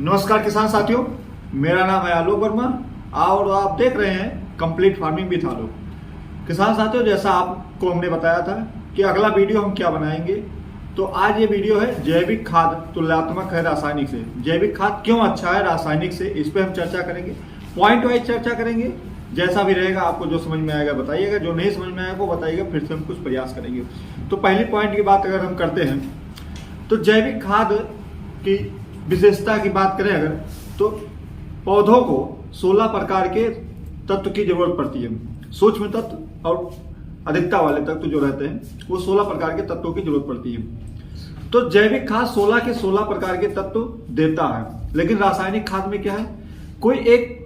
नमस्कार किसान साथियों, मेरा नाम है आलोक वर्मा और आप देख रहे हैं कंप्लीट फार्मिंग विद आलोक। किसान साथियों, जैसा आपको हमने बताया था कि अगला वीडियो हम क्या बनाएंगे, तो आज ये वीडियो है जैविक खाद तुलनात्मक है रासायनिक से। जैविक खाद क्यों अच्छा है रासायनिक से, इस पर हम चर्चा करेंगे। पॉइंट वाइज चर्चा करेंगे, जैसा भी रहेगा आपको जो समझ में आएगा बताइएगा, जो नहीं समझ में आएगा वो बताइएगा, फिर से हम कुछ प्रयास करेंगे। तो पहली पॉइंट की बात अगर हम करते हैं तो जैविक खाद की विशेषता की बात करें अगर, तो पौधों को 16 प्रकार के तत्व की जरूरत पड़ती है। सूक्ष्म तत्व और अधिकता वाले तत्व जो रहते हैं वो 16 प्रकार के तत्वों की जरूरत पड़ती है। तो जैविक खाद 16 के 16 प्रकार के तत्व देता है, लेकिन रासायनिक खाद में क्या है, कोई एक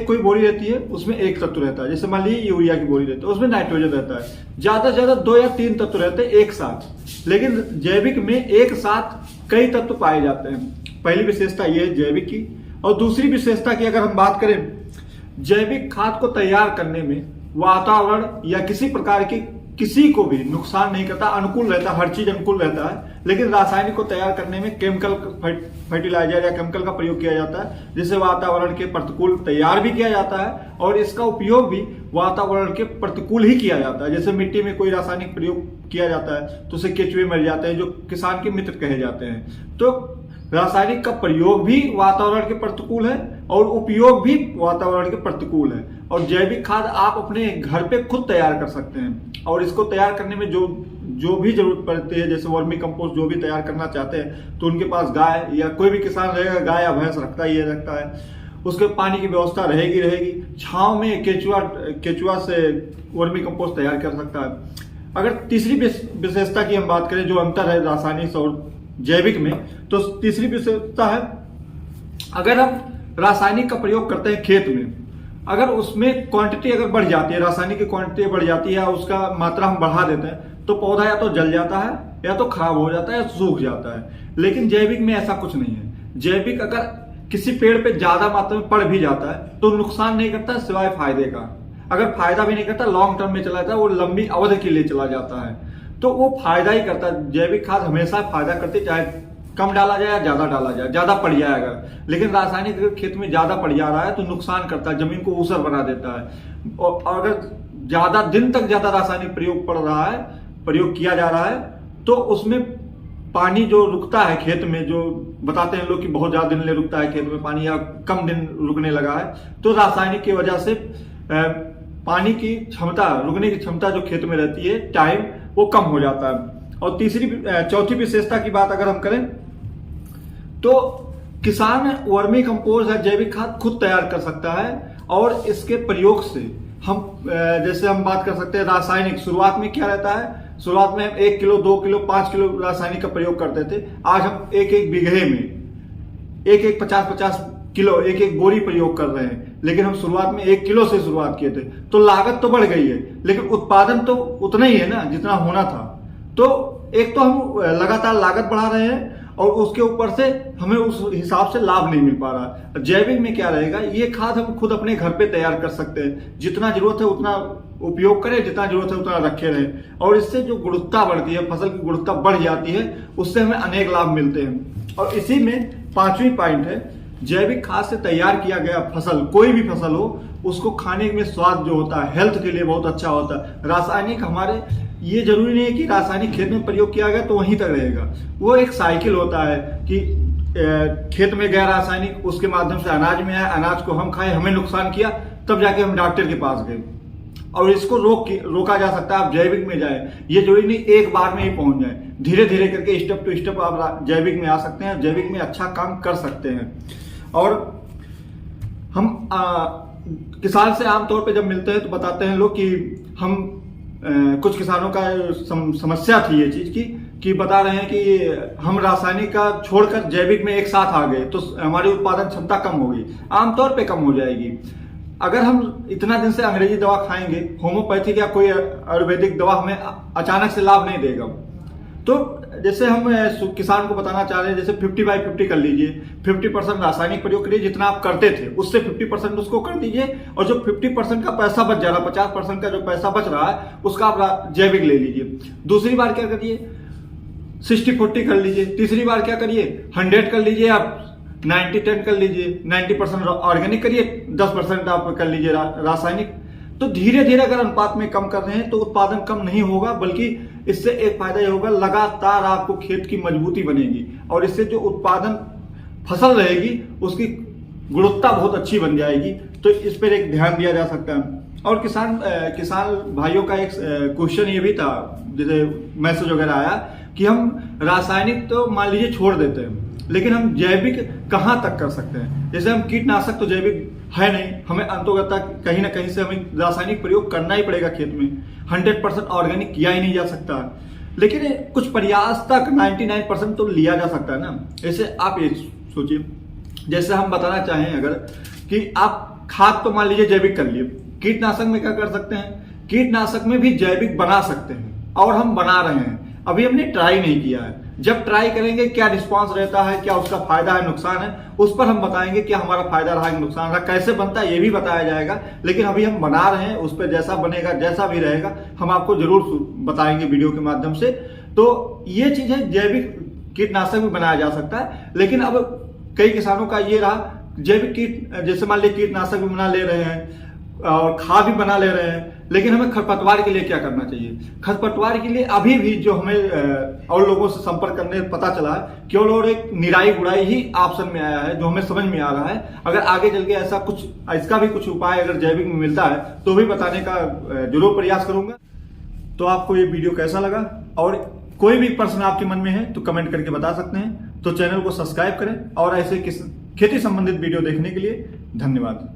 कोई बोरी रहती है, उसमें एक तत्व रहता है। जैसे मान लीजिए यूरिया की बोरी रहती है, उसमें नाइट्रोजन रहता है। ज्यादा से ज्यादा 2 या 3 तत्व रहते हैं एक साथ, लेकिन जैविक में एक साथ कई तत्व पाए जाते हैं। पहली विशेषता ये है जैविक की। और दूसरी विशेषता की अगर हम बात करें, जैविक खाद को तैयार करने में वातावरण या किसी प्रकार की किसी को भी नुकसान नहीं करता, अनुकूल रहता है, हर चीज अनुकूल रहता है। लेकिन रासायनिक को तैयार करने में केमिकल फर्टिलाइजर या केमिकल का प्रयोग किया जाता है, जिससे वातावरण के प्रतिकूल तैयार भी किया जाता है और इसका उपयोग भी वातावरण के प्रतिकूल ही किया जाता है। जैसे मिट्टी में कोई रासायनिक प्रयोग किया जाता है तो उसे केचुए मर जाते हैं, जो किसान के मित्र कहे जाते हैं। तो रासायनिक का प्रयोग भी वातावरण के प्रतिकूल है और उपयोग भी वातावरण के प्रतिकूल है। और जैविक खाद आप अपने घर पे खुद तैयार कर सकते हैं, और इसको तैयार करने में जो भी जरूरत पड़ती है, जैसे वर्मी कंपोस्ट जो भी तैयार करना चाहते हैं तो उनके पास गाय या कोई भी किसान रहेगा, गाय या भैंस रखता है, उसके पानी की व्यवस्था रहेगी। छांव में केचुआ से वर्मी कंपोस्ट तैयार कर सकता है। अगर तीसरी विशेषता की हम बात करें, जो अंतर है रासायनिक और जैविक में, तो तीसरी विशेषता है, अगर हम रासायनिक का प्रयोग करते हैं खेत में, अगर उसमें क्वांटिटी अगर बढ़ जाती है, रासायनिक की क्वांटिटी बढ़ जाती है, उसका मात्रा हम बढ़ा देते हैं, तो पौधा या तो जल जाता है या तो खराब हो जाता है या सूख जाता है। लेकिन जैविक में ऐसा कुछ नहीं है। जैविक अगर किसी पेड़ पे ज्यादा मात्रा में पड़ भी जाता है तो नुकसान नहीं करता सिवाय फायदे का। अगर फायदा भी नहीं करता, लॉन्ग टर्म में चला जाता है, वो लंबी अवधि के लिए चला जाता है, तो वो फायदा ही करता है। जैविक खाद हमेशा फायदा करती है, चाहे कम डाला जाए या ज्यादा डाला जाए, ज्यादा पड़ जाए अगर। लेकिन रासायनिक अगर खेत में ज्यादा पड़ जा रहा है तो नुकसान करता है, जमीन को ऊसर बना देता है। और अगर ज्यादा दिन तक ज्यादा रासायनिक प्रयोग किया जा रहा है तो उसमें पानी जो रुकता है खेत में, जो बताते हैं लोग कि बहुत ज्यादा दिन ले रुकता है खेत में पानी, या कम दिन रुकने लगा है, तो रासायनिक की वजह से पानी की क्षमता, रुकने की क्षमता जो खेत में रहती है, टाइम, वो कम हो जाता है। और चौथी विशेषता की बात अगर हम करें तो किसान वर्मी कंपोस्ट या जैविक खाद खुद तैयार कर सकता है, और इसके प्रयोग से हम जैसे हम बात कर सकते हैं रासायनिक, शुरुआत में क्या रहता है, शुरुआत में हम 1 किलो 2 किलो 5 किलो रासायनिक का प्रयोग करते थे। आज हम एक बीघे में 50-50 किलो एक बोरी प्रयोग कर रहे हैं। लेकिन हम शुरुआत में 1 किलो से शुरुआत किए थे, तो लागत तो बढ़ गई है, लेकिन उत्पादन तो उतना ही है ना जितना होना था। तो एक तो हम लगातार लागत बढ़ा रहे हैं और उसके ऊपर से हमें उस हिसाब से लाभ नहीं मिल पा रहा। जैविक में क्या रहेगा, ये खाद हम खुद अपने घर पे तैयार कर सकते हैं, जितना जरूरत है उतना उपयोग करें, जितना जरूरत है उतना रखे रहें, और इससे जो गुणवत्ता बढ़ती है, फसल की गुणवत्ता बढ़ जाती है, उससे हमें अनेक लाभ मिलते हैं। और इसी में 5वीं पॉइंट है, जैविक खाद से तैयार किया गया फसल, कोई भी फसल हो, उसको खाने में स्वाद जो होता है, हेल्थ के लिए बहुत अच्छा होता है। रासायनिक हमारे, ये जरूरी नहीं है कि रासायनिक खेत में प्रयोग किया गया तो वहीं तक रहेगा, वो एक साइकिल होता है कि खेत में गया रासायनिक, उसके माध्यम से अनाज में आया, अनाज को हम खाए, हमें नुकसान किया, तब जाके हम डॉक्टर के पास गए। और इसको रोका जा सकता है। आप जैविक में जाए, ये जरूरी नहीं एक बार में ही पहुंच जाए, धीरे धीरे करके स्टेप टू स्टेप आप जैविक में आ सकते हैं, जैविक में अच्छा काम कर सकते हैं। और हम किसान से आमतौर पे जब मिलते हैं तो बताते हैं लोग कि हम कुछ किसानों का समस्या थी ये चीज की, कि बता रहे हैं कि हम रासायनिक का छोड़कर जैविक में एक साथ आ गए तो हमारी उत्पादन क्षमता कम होगी। आमतौर पे कम हो जाएगी। अगर हम इतना दिन से अंग्रेजी दवा खाएंगे, होम्योपैथिक या कोई आयुर्वेदिक दवा हमें अचानक से लाभ नहीं देगा। तो जैसे हम किसान को बताना चाह रहे हैं, जैसे 50/50 कर लीजिए, 50% रासायनिक प्रयोग करिए, जितना आप करते थे उससे 50% उसको कर दीजिए, और जो 50% का पैसा बच जा रहा है, 50% का जो पैसा बच रहा है, उसका आप जैविक ले लीजिए। दूसरी बार क्या करिए, 60-40 कर लीजिए। तीसरी बार क्या करिए, 100 कर लीजिए, आप 90-10 कर लीजिए, 90% ऑर्गेनिक करिए, 10% आप कर लीजिए रासायनिक। तो धीरे धीरे अगर अनुपात में कम कर रहे हैं तो उत्पादन कम नहीं होगा, बल्कि इससे एक फायदा यह होगा, लगातार आपको खेत की मजबूती बनेगी और इससे जो उत्पादन फसल रहेगी उसकी गुणवत्ता बहुत अच्छी बन जाएगी। तो इस पर एक ध्यान दिया जा सकता है। और किसान भाइयों का एक क्वेश्चन ये भी था, जैसे मैसेज वगैरह आया कि हम रासायनिक तो मान लीजिए छोड़ देते हैं, लेकिन हम जैविक कहाँ तक कर सकते हैं। जैसे हम कीटनाशक तो जैविक है नहीं, हमें अंतोगता कहीं ना कहीं से हमें रासायनिक प्रयोग करना ही पड़ेगा खेत में। 100% ऑर्गेनिक किया ही नहीं जा सकता, लेकिन कुछ प्रयास तक 99% तो लिया जा सकता है ना। जैसे आप ये सोचिए, जैसे हम बताना चाहें अगर कि आप खाद तो मान लीजिए जैविक कर लिए, कीटनाशक में क्या कर सकते हैं, कीटनाशक में भी जैविक बना सकते हैं और हम बना रहे हैं। अभी हमने ट्राई नहीं किया है, जब ट्राई करेंगे क्या रिस्पांस रहता है, क्या उसका फायदा है नुकसान है, उस पर हम बताएंगे क्या हमारा फायदा रहा है नुकसान रहा, कैसे बनता है ये भी बताया जाएगा। लेकिन अभी हम बना रहे हैं, उस पर जैसा बनेगा जैसा भी रहेगा हम आपको जरूर बताएंगे वीडियो के माध्यम से। तो ये चीज है, जैविक कीटनाशक भी बनाया जा सकता है। लेकिन अब कई किसानों का ये रहा, जैविक कीट जैसे मान लीजिए कीटनाशक भी बना ले रहे हैं और खाद भी बना ले रहे हैं, लेकिन हमें खरपतवार के लिए क्या करना चाहिए। खरपतवार के लिए अभी भी जो हमें और लोगों से संपर्क करने पता चला है, केवल और एक निराई गुड़ाई ही ऑप्शन में आया है जो हमें समझ में आ रहा है। अगर आगे चल के ऐसा कुछ, इसका भी कुछ उपाय अगर जैविक में मिलता है तो भी बताने का जरूर प्रयास करूंगा। तो आपको ये वीडियो कैसा लगा और कोई भी प्रश्न आपके मन में है तो कमेंट करके बता सकते हैं। तो चैनल को सब्सक्राइब करें और ऐसे खेती संबंधित वीडियो देखने के लिए धन्यवाद।